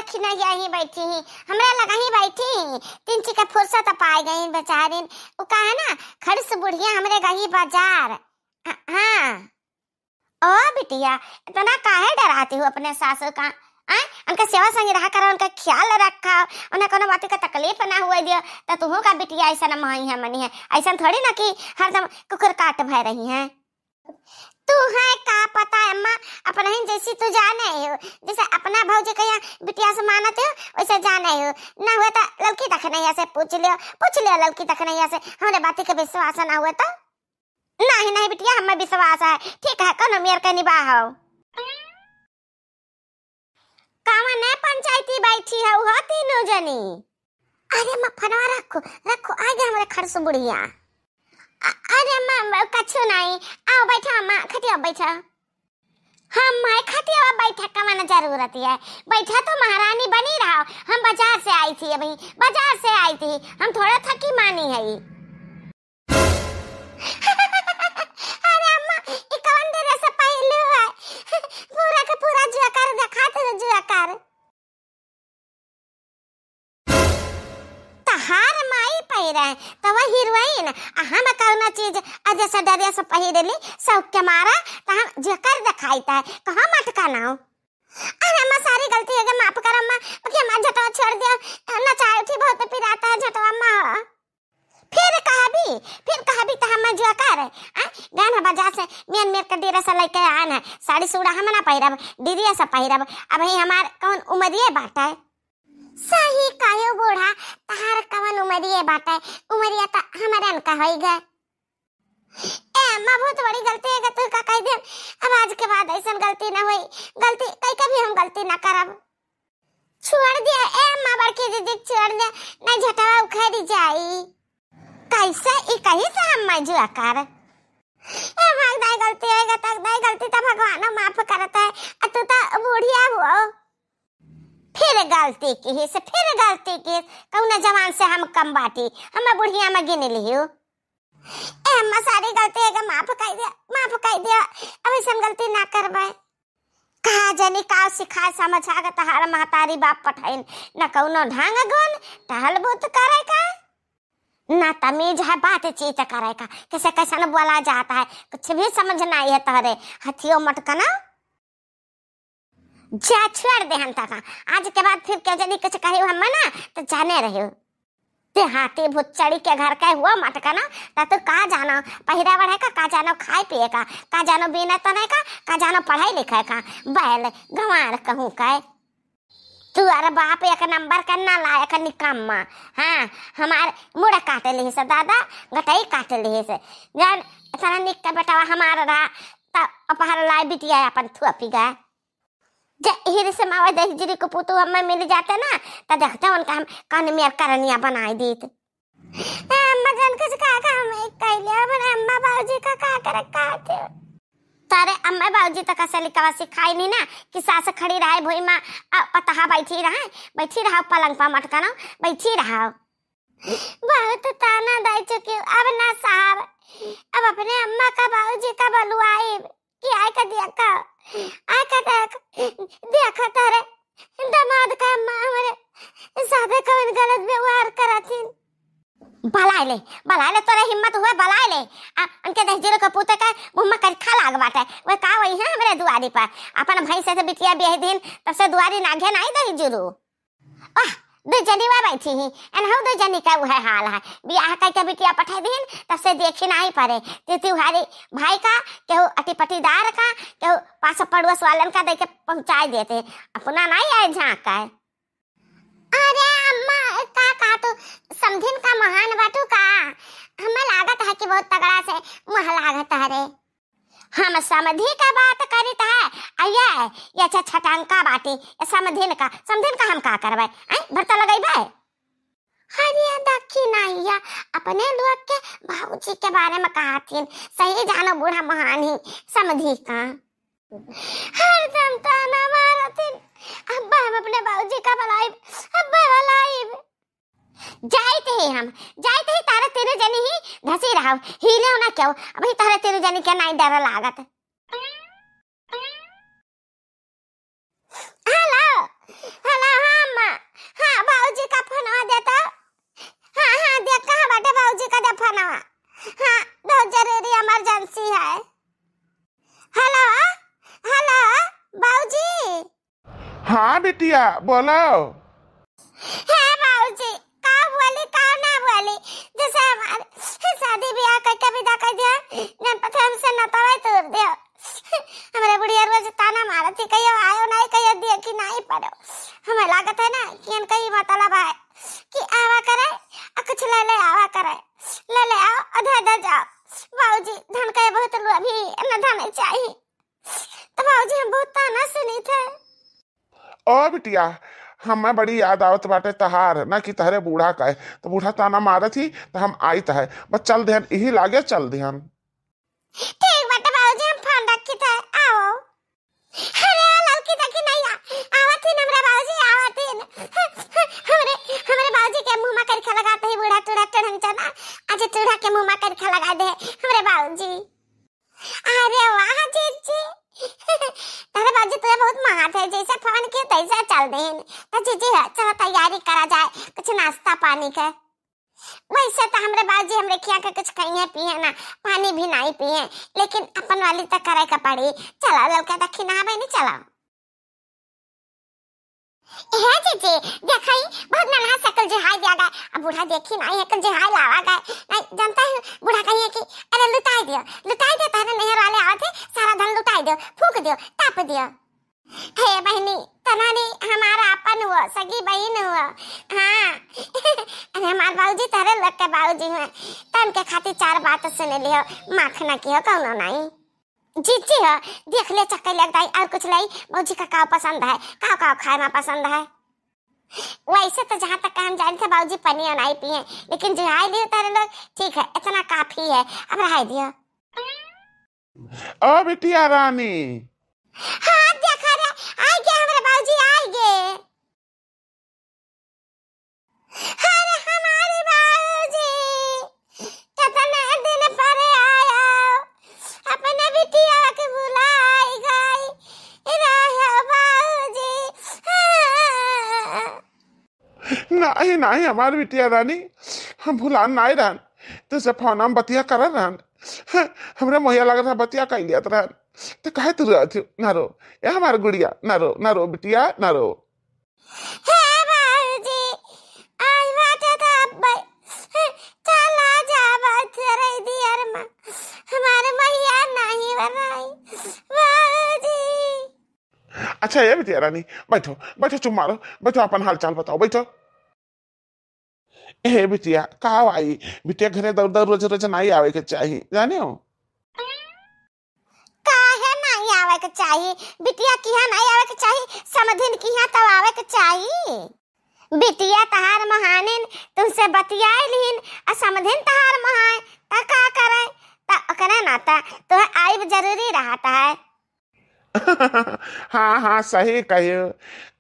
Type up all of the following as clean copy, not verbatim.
देखी नहीं यहीं बैठी ही, हमरा लगा ही बैठी। तीन ची का फुर्सत पाई गई बेचारी। वो कहा ना खड़ी से बुढ़िया हमरे गई बाजार। हाँ ओ बिटिया, इतना काहे डराती हो अपने सासू का? उनका सेवा संग रहा करो, उनका ख्याल रखा, उन्हें कोनो बात का तकलीफ ना हुए दियो। तो तुहू का बिटिया ऐसा ना माई है मनी है, ऐसा थोड़ी ना कि हरदम कुकर काट भय रही है। तू है का पता है अम्मा, अपना ही जैसी तू जाने हो, जैसे अपना भौजी कहिया बिटिया से मानते हो वैसे जाने हो। ना हुआ तो लड़की तक नहीं ऐसे पूछ लियो लड़की तक नहीं ऐसे हमारे बात का विश्वास ना हुआ तो नहीं नहीं बिटिया हमें विश्वास है। ठीक है कौन मेयर का निभाओ। कावन है पंचायती बैठी है वो तीनों जनी। अरे मां फनवा रखो रखो आ गया हमारे खरस बुढ़िया। अरे मां कछु नहीं, आओ बैठा मां खटिया बैठा। हम मां खटिया बैठा कवन जरूरत है, बैठा तो महारानी बनी रहो। हम बाजार से आई थी, अभी बाजार से आई थी, हम थोड़ा थकी मानी है। अरे अम्मा ये कौन तेरे से पहलू है? पूरा का पूरा जुआ कर दिखाते हो जुआ कर। तहार माई पहिरे तो वह हीरोइन हम कौन चीज जैसा डरिया से पहिरली सब के मारा तो हम जकर दिखाईता है कहां मटका ना हो। अरे अम्मा सारी गलती है माफ कर अम्मा, कि अम्मा झटवा छोड़ दिया ना चाहे उठी बहुत पिराता है झटवा अम्मा। फिर कहा भी तो हम जुआ कर गाना बाजार से मेर का डेरा से लेके आन है। साड़ी सूड़ा हम ना पहिरब, दीदी से पहिरब। अब ही हमार कौन उमरिए बाटा है? सही कायो बूढ़ा तहार कवन उमरिए बाटा है? उमरिया तो हमारे का होई गए। ए अम्मा बहुत बड़ी गलती है तू का कह दे। अब आज के बाद ऐसा गलती ना होई, गलती कभी हम गलती ना करब। छोड़ दिया ए अम्मा बड़की दीदी छोड़ दे, नहीं झटवा उखड़ी जाई। कैसे ई कहीं से हम मजुआ कर दाई गलती है तक दाई गलती तो भगवान माफ करता है। तू तो बुढ़िया हुआ फिर गलती की से फिर गलती की कौन जवान से हम कम बाटी हम बुढ़िया में गिन लियो। ए अम्मा सारी गलती है माफ कर दिया अब ऐसा गलती ना करबे। कहा जनी का सिखा समझा के तहार महतारी बाप पठाइन न कौनो ढंग गुण टहल बुत करे का ना तमीज है बातचीत करे का, कैसे कैसे न बोला जाता है कुछ भी समझ नहीं है तहरे हथियो मटकना। जा छोड़ दे हम तक आज के बाद फिर क्या जल्दी कुछ कही हम ना तो जाने रहे ते हाथी भुच्चड़ी के घर का हुआ मटकना तो का जानो पहिरा बढ़े का जानो खाए पिए का जानो बिना तने का जानो पढ़ाई लिखाई का बैल गंवार कहूँ का तू अरे बाप एक नंबर का ना लायक निकम्मा। हाँ हमारे मुड़ा काट ली से दादा गटाई काट ली से जान इतना निक का बेटा हमारा रहा तब अपहार लाई बिटिया अपन थुपी गया जे हीरे से मावा देख जिरी को पुतु हमें मिल जाते ना तो देखते उनका हम कान में करनिया बनाई दी थे। अम्मा जान कुछ कहा हम एक कह लिया पर अम्मा बाबूजी का कहा करे कहते तारे अम्मा बाबूजी तक असली कवा सिखाई नहीं ना कि सास खड़ी रहे भोई माँ पतहा बैठी रहा पलंग पर मटकाना बैठी रहा। बहुत ताना दे चुकी अब ना साहब अब अपने अम्मा का बाबूजी का बलुआई कि आय का देखा तारे दामाद का अम्मा हमारे साथे कौन गलत व्यवहार करथिन। बलाले तोरे हिम्मत हुए बलाले उनके दहजीरो का पुते का मुंह में खा लाग बाटे वे का वही है हमरे दुआरी पर अपन भाई से बिटिया बियाह दिन तब से दुआरी नागे नहीं दहजीरो वाह दो जनी वा बैठी ही एन हो दो जनी का वह हाल है बियाह का बिटिया पठा दिन तब से देखी नहीं पड़े तिहारी भाई का केहू अटिपटीदार का केहू पास पड़ोस वालन का देके पहुंचा देते अपना नहीं आए झांक है। अरे अम्मा का तो समझिन का महान बाटू का हमें लागत है कि बहुत तगड़ा से मुह लागत है रे। हम समझी का बात करित है आया ये छटंका बाटी समझिन का हम का करबे भरता लगैबे। हरिया दखी नहीं अपने लोग के भाऊजी के बारे में कहथिन सही जानो बूढ़ा महान ही समझी का हरदम ताना मारथिन। अब्बा हम अपने बाबूजी का बलाई अब्बा बलाई जाते ही तारे तेरे जनी ही धसी रहा हिले ना क्यों अभी तारे तेरे जनी के नहीं डर लागत। हेलो हाँ हाँ बिटिया बोलो। है बाबूजी, का बोली का ना बोली, जैसे हमारे शादी ब्याह करके विदा कर दिया, गणपति हमसे नतवा तोड़ दिया। हमारे बुढ़िया रोज ताना मारती, कहियो आयो नहीं, कहियो देखी नहीं पड़ो। हमें लागत है ना कि इनका ही मतलब है कि आवा करे और कुछ ले ले आवा करे, ले ले आओ अधा अधा जाओ। बाबूजी धन का बहुत अभी न धन चाहिए, तो बाबूजी हम बहुत ताना सुनी थे। ओ बिटिया हमें बड़ी याद आवत बाटे तहार ना कि तहरे बूढ़ा का है, तो बूढ़ा ताना मारत ही तो हम आई तहे बस चल देहन, यही लागे चल देहन। ठीक बाटे बाबूजी, हम फोन रखी थे, आओ। अरे लड़की देखी नहीं आवत ही हमरे बाबूजी, आवत ही हमरे बाबूजी के मुंह में करखा लगाते ही बूढ़ा टूढ़ा टढ़न चना, आज टूढ़ा के मुंह में करखा लगा दे हमरे बाबूजी। अरे वाह जीजी, तेरे बाबूजी तुझे बहुत मात है, जैसे फोन किया तैसे चल देन। तो जीजी है चलो तैयारी करा जाए कुछ नाश्ता पानी का। वैसे तो हमरे बाबूजी हमरे खिया के कुछ कहीं पिए ना, पानी भी नहीं पिए, लेकिन अपन वाली तो करे का पड़ी। चला लड़का दखी ना बहनी चला। है जीजी देखाई बहुत नल्हा सकल जिहाई दिया गया, अब बूढ़ा देखी नहीं है जिहाई लावा गए नहीं, जानता है बूढ़ा कहिए कि अरे लुटाई दियो तारे नहर वाले आते सारा धन लुटाई दियो, फूक दियो, ताप दियो। हे बहनी तनानी हमारा अपन हुआ, सगी बहन हुआ। हाँ अरे हमारे बाबूजी तारे लोग के बाबूजी हुए, तन के खातिर चार बात सुन लियो, माखना की हो कौनो नहीं। जीजी हो देख ले चक्कर लगता है और कुछ लाई, बाबूजी का काव पसंद है, काव खाए में पसंद है। वैसे तो जहाँ तक हम जानते थे बाबूजी पनिया नहीं पिए, लेकिन जो आए दियो तारे लोग ठीक है, इतना काफी है, अब रहा दियो। ओ बिटिया रानी। हाँ देखा रे आए गए हमारे बाबूजी, आए गए। अरे हमारे बाबूजी कितने दिन पर आया, अपने बिटिया के बुलाई गई रहे बाबूजी। नहीं नहीं हमारी बिटिया रानी, हम भुलान नहीं रहन, तुझसे फोन हम बतिया कर रहन, हमरे मोहिया लग रहा बतिया कर लिया रहन, तो कहे तू रहती ना रो, ये हमारे गुड़िया ना रो बिटिया ना रो। हे बाबूजी आज बात था भाई, चला जा बात रे दियर में, हमारे मोहिया नहीं बनाई बाबूजी। अच्छा ये बिटिया रानी बैठो बैठो, चुप मारो, बैठो अपन हाल चाल बताओ, बैठो। ए बिटिया कहा आई, बिटिया घरे दौड़ दौड़ रोज रोज नहीं आवे के चाहिए, जाने हो काहे नहीं आवे के चाहिए, बिटिया किया नहीं आवे के चाहिए, समधिन किया तब आवे के चाहिए। बिटिया तहार महानिन तुमसे बतियाए लीन, और समधिन तहार महाए ता का करे, ता करे नाता तो आइब जरूरी रहता है। हाँ हाँ सही कहियो,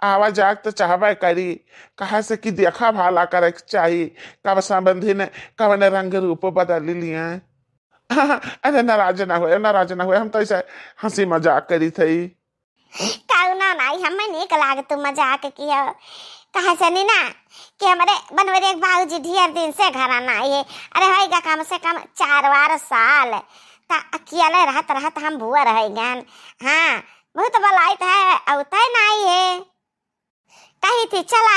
आवा जाग तो चाहबे करी, कहा से कि देखा भाला करे चाहिए, कब संबंधी ने कब ने रंग रूप बदल लिया। अरे नाराज ना हुए, हम तो ऐसे हंसी मजाक करी थी। कौना नहीं हमें निक लाग तू मजाक किया, कहा से नहीं ना कि हमारे बनवरे एक बाबूजी ढेर दिन से घर आना है, अरे होएगा कम से कम 4 साल, ता अकेले रहत हम बुआ रह गए। हाँ बहुत बलाइत है, औते नहीं है, कही थी चला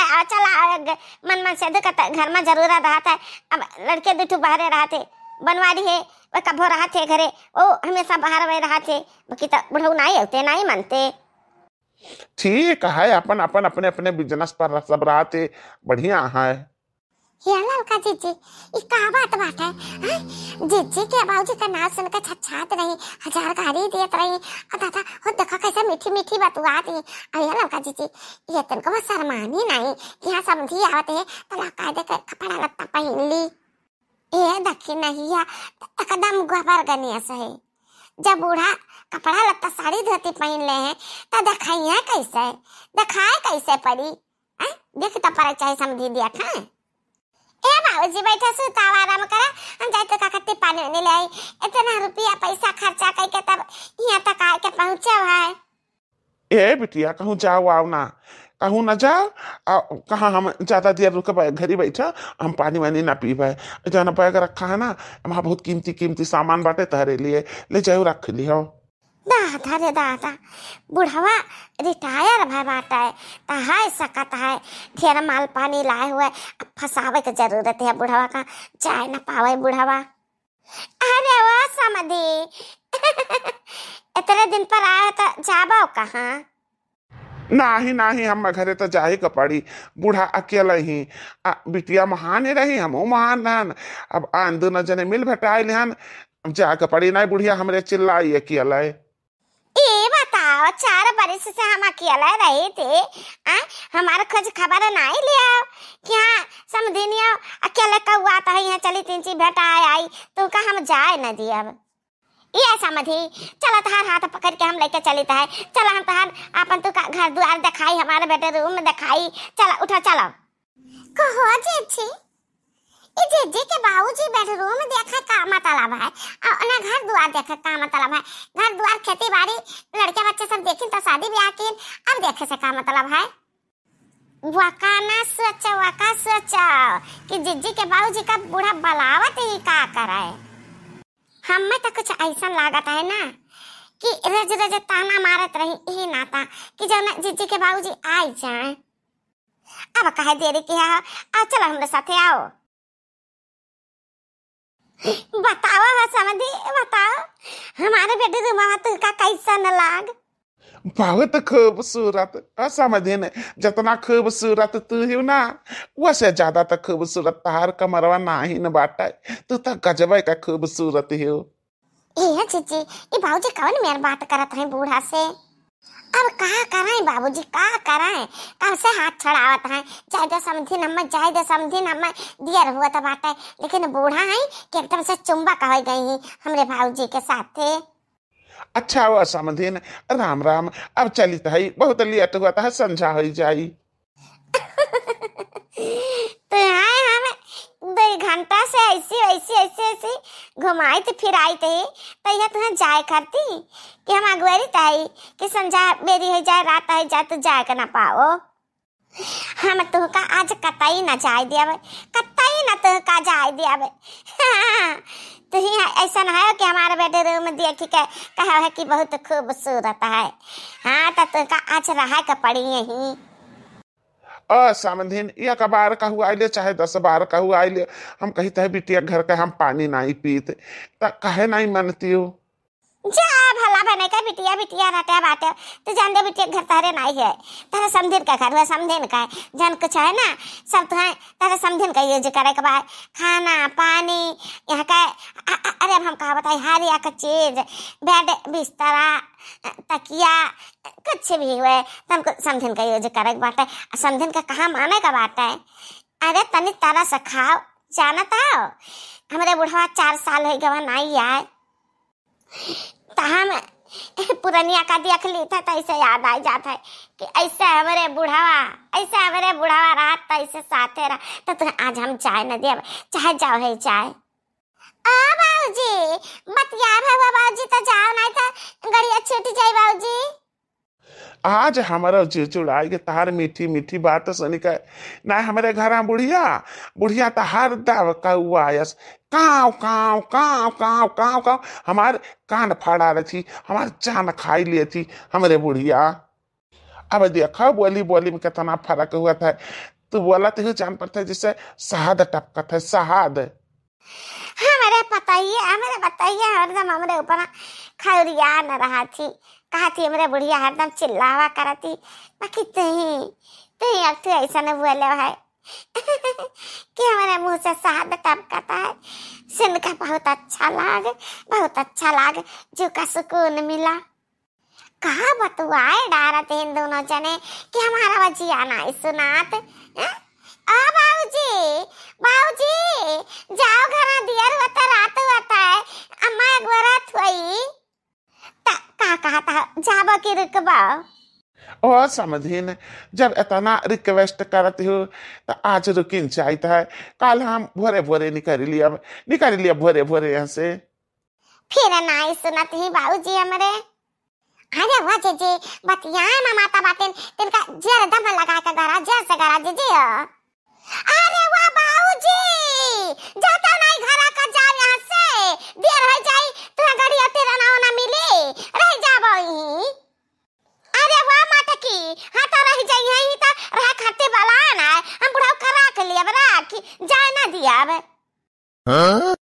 मन से देखा घर में जरूरत रहता है। अब लड़के दुठू बाहर रहते, बनवारी है वो कभो रहते घरे, वो हमेशा बाहर में रहते, बाकी तो बुढ़ऊ नहीं होते नहीं मानते। ठीक है अपन अपन अपने अपने बिजनेस पर सब रहते, बढ़िया है। ये लड़का जीजी ये का बात है, जीजी के बाबूजी का नाम सुनकर छछात रही, 1000 गाड़ी देत रही, दादा हो देखा कैसे मीठी मीठी बतुआत है। और ये लड़का जीजी ये तनको बस शर्मानी नहीं, यहाँ समझी आते है तो कायदे का कपड़ा लत्ता पहन ली, ये देखी नहीं है एकदम गोबर गनिया से है। जब बूढ़ा कपड़ा लत्ता साड़ी धोती पहन ले हैं तो दिखाई कैसे, दिखाए कैसे पड़ी, देख तो पड़े चाहे समझी दिया था। ए बाबूजी बैठे सुतावा आराम करा, हम जाए तो काकती पानी नहीं ले आई, इतना रुपया पैसा खर्चा करके तब यहाँ तक आके पहुँचे है। ए बिटिया कहूँ जाओ आओ ना, कहूँ ना जाओ, कहाँ हम ज्यादा देर रुक घर ही बैठा, हम पानी वानी ना पी पाए, जाना बैग रखा है ना, वहाँ बहुत कीमती सामान बाटे तहरे लिए, ले जाओ रख लियो। दादा रे दादा, बुढ़वा रिटायर भाई बाटा है, तहाय सकत है, ढेर माल पानी लाए हुए, अब फसावे के जरूरत है बुढ़वा का, जाए ना पावे बुढ़वा। अरे वाह समधी इतने दिन पर आया तो जाबो कहाँ? नाही नाही, हम घरे तो जाए के पड़ी, बूढ़ा अकेला ही। बिटिया महान रही, हम महान रहन, अब आन दोनों जने मिल भटाइल हन, जाके पड़ी। नहीं बुढ़िया हमरे चिल्लाई अकेला। ये बताओ 4 बरिस से हम अकेला रहे थे, हमारे खोज खबर नहीं लिया क्या समझिनिया अकेले कौआ तो यहाँ चली 3 चीज भेटाए आई तो का हम जाए न दिया। अब ये समझी, चला तहार हाथ पकड़ के हम लेके चली है, चला हम तहार अपन तो घर द्वार दिखाई, हमारे बेटे रूम में दिखाई, चला उठा चलो। कहो जी ई जीजी के बाबूजी बेडरूम में देखा का मतलब है, और ना घर द्वार देखा का मतलब है। घर द्वार खेती बाड़ी लड़के बच्चे सब देखिन तो शादी ब्याह किन, अब देखे से का मतलब है। वकाना सोचा कि जीजी के बाबूजी का बूढ़ा बलावत ही का करे। हमें तो कुछ ऐसा लागत है ना कि रज रज ताना मारत रही ही नाता कि जब जीजी के बाबूजी आई जाए। अब कहे देरी की है, आओ चलो हमारे साथे आओ। बताओ समझी, बताओ हमारे बेटे तो माँ तो का कैसा न लाग। बहुत खूबसूरत, समझे न, जितना खूबसूरत तू ही ना वैसे ज्यादा तो खूबसूरत तार कमरवा नाही न बाटा, तू तो गजबे का खूबसूरत हो। ये जीजी ये बाबूजी कौन मेरी बात करत है बूढ़ा से। अब कहा कराएं बाबूजी, कहा कराएं, कब से हाथ छड़ावत है, जायदे समझी नम्मा जायदे समझी नम्मा दिया हुआ तो बात है, लेकिन बूढ़ा है कि एकदम से चुम्बा कह गई हमरे बाबूजी के साथ थे। अच्छा हुआ समझे न, राम राम, अब चली है, बहुत लेट हुआ था, संझा हो जाई। तो यहाँ हमें 2 घंटा से ऐसी घुमाई तो फिर आई थे, तो यह तुम्हें जाए करती कि हम अगुवारी ताई कि संझा बेरी हो जाए, रात हो जाए तो जाए कर ना पाओ। हम तुहका आज कतई ना जाए दिया, कतई ना तुहका जाए दिया। तो ही ऐसा ना है कि हमारे बेटे रूम देखी के कहा है कि बहुत खूबसूरत है। हाँ तो तुहका आज रहा के पड़ी यही। समझिन एक बार का हुआ आइले चाहे 10 बार का हुआ आइले, हम कहते हैं बिटिया घर का हम पानी नहीं पीते, कहे नहीं मनती हो। जा भला बने का बिटिया रहते बाटे, तो जान दे बिटिया घर तारे नहीं है, तारे समझिन का घर है, समझिन का जन कुछ है ना सब तुम्हें तारे समझिन का यूज करे के बाद खाना पानी यहाँ का। अरे अब हम कहा बताए हर एक चीज, बेड बिस्तरा तकिया कुछ भी हुए तुमको समझिन का यूज करे के बाटे, समझिन का कहा माने का बाटे। अरे तनी तारा से खाओ, जानता हो हमारे बुढ़वा 4 साल हो गवा नहीं आए, हम पुरानिया का देख ली था तो ऐसे याद आ जाता है कि ऐसे हमारे बुढ़ावा रात तो ऐसे साथे रहा, तो तुम्हें आज हम चाय न दिया, चाहे जाओ है चाय। बाबूजी बतिया बाबूजी तो जाओ नहीं तो गड़िया छूट जाए बाबूजी। आज हमारा जी चुड़ाई के तार मीठी मीठी बात सुनी का ना, हमारे घर बुढ़िया तो हर दव कौआ आयस, काव काव काव काव काव काव, हमारे कान फाड़ा रही थी, हमारे जान खाई लिए थी हमारे बुढ़िया। अब देखा बोली में कितना फर्क हुआ था, तू बोला तो जान पड़ता है जिससे शहद टपकत है, शहद। हमारे बताइए हरदम हमारे ऊपर खौरिया न रहा थी, कहा थी हमारे बुढ़िया हरदम चिल्लावा करती, बाकी तुही अब तो ऐसा न बोले है कि हमारे मुंह से शहद टपकता है, सुन का बहुत अच्छा लाग, जो का सुकून मिला। कहा बतुआए डारत इन दोनों जने कि हमारा वजिया नहीं सुनात। बाबूजी जाओ घर दियर होता रात होता है, अम्मा एक बार हुई का कहा था जाबो की रुकबा। और समझिन जब इतना रिक्वेस्ट करती हो तो आज रुकिन चाहिए है, कल हम भोरे निकल लिया भोरे यहाँ से। फिर नहीं सुनत ही बाबूजी हमारे। अरे वाह जीजी बतिया ना माता बातें तिनका जर दम लगा के गरा जर से गरा जीजी। अरे वाह बाबूजी जाता नहीं घर का, जा यहाँ से देर हो जाई तो गाड़ी तेरा ना मिली, रह जा रह जाइए ही तो रह खाते वाला ना है हम बुढ़ाऊ करा के लिए बरा कि जाए ना दिया अब